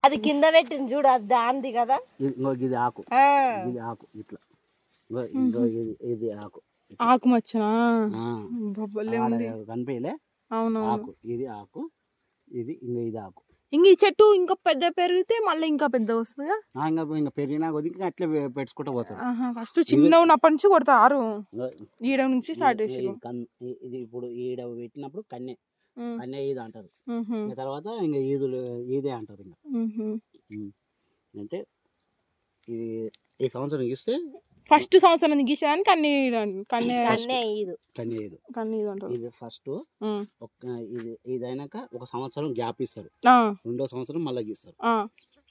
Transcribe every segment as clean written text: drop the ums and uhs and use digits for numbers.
అది కింద పెట్టింది చూడు, అది దాంది కదా. ఇది ఆకు, ఇది ఆకు ఇట్లా, ఇది ఆకు, ఆకు మచ్చనా కనిపించలే. అవును ఆకు, ఇది ఆకు, ఇది ఇది ఆకు. ఇంక ఈ చెట్టు ఇంకా పెద్ద పెరిగితే మళ్ళీ ఇంకా పెద్దగా వస్తుందా? ఇంకా పెరిగినా కొద్ది ఇంకా అట్లా పెట్టుకుంటూ పోతారు. ఫస్ట్ చిన్న ఉన్నప్పటి నుంచి కొడతారు, ఈడ నుంచి స్టార్ట్ చేసి. ఇది ఇప్పుడు ఈడ పెట్టినప్పుడు కన్య ఈద అంటారు, తర్వాత ఇంకా ఈదే అంటారు. ఇంకా అంటే ఇది ఈ సంవత్సరం గీస్తే ఫస్ట్ సంవత్సరం గీసేదానికి ఇది ఫస్ట్. ఇది అయినాక ఒక సంవత్సరం గ్యాప్ ఇస్తారు, రెండో సంవత్సరం మళ్ళీ గీస్తారు,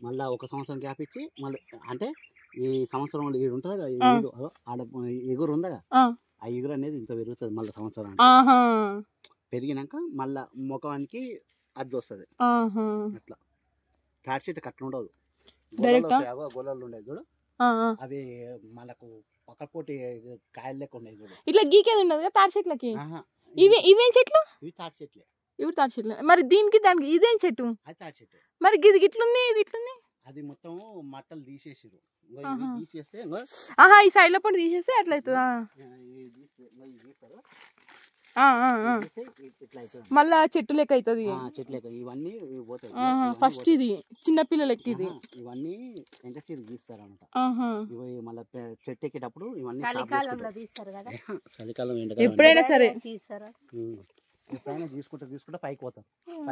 మళ్ళీ ఒక సంవత్సరం గ్యాప్ ఇచ్చి మళ్ళీ అంటే ఈ సంవత్సరం ఇది ఉంటుంది ఆడ ఎగురు ఉందా, ఆ ఎగురు అనేది ఇంత పెరుగుతుంది మళ్ళీ సంవత్సరం పెరిగినాక మళ్ళా ముఖానికి అద్దె వస్తుంది. అట్లా తాటి చెట్టు కట్ట ఉండదు, గొల్లలు ఉండేది చూడు, అవి మనకు పక్కపోటీ కాయలు లెక్క ఉన్నాయి చూడు, ఇట్లా గీకేది ఉండదు కదా తాటి చెట్లకి. ఇవేం చెట్లు? ఇవి తాటి చెట్లే. ఇవి తాటి చెట్లు. మరి దానికి ఇదేం చెట్టు? అది తాటి చెట్టు. మరి ఇది ఇట్లుంది, ఇది ఇట్లుంది. అది మొత్తం మట్టలు తీసేసారు, తీసేస్తే ఈ సైడ్ లో పడి తీసేస్తే అట్లా అవుతుందా? మళ్ళా చెట్టు లెక్క అవుతుంది. చెట్టు లెక్క ఇవన్నీ పోతాయి. ఫస్ట్ ఇది చిన్న పిల్లలకి ఇది ఇవన్నీ ఎంత చెట్టు గీస్తారు అనమాట. ఇవి మళ్ళీ చెట్టు ఎక్కేటప్పుడు ఇవన్నీ చలికాలం ఎప్పుడైనా సరే ఎప్పుడైనా తీసుకుంటే పైకి పోతారు.